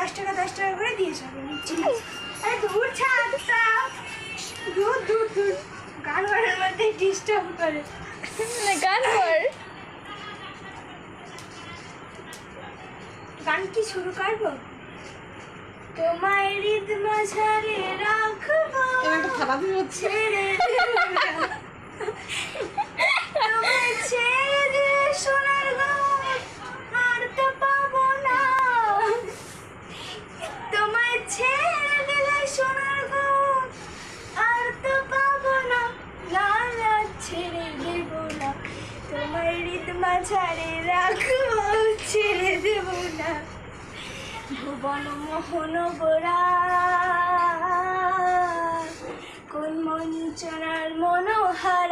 10 টাকা করে দিয়ে যাবে। আরে দূর ছাড়তা, দূর দূর দূর, গান গানের মধ্যে ডিস্টার্ব করে। গান কর। গান কি শুরু করবো? তোমায় হৃদ মাঝারে রাখবো, ছেড়ে দেব না। তোমায় ছেড়ে দিয়ে সোনার গান আর তো পাবো না। তোমায় ছেড়ে দিলে সোনার গান আর তো পাবো না। না না ছেড়ে দেব না, তোমায় হৃদ মাঝারে রাখবো, ছেড়ে দেব না। ভুবন মোহন গোরা কোন মঞ্চনার মনোহারা।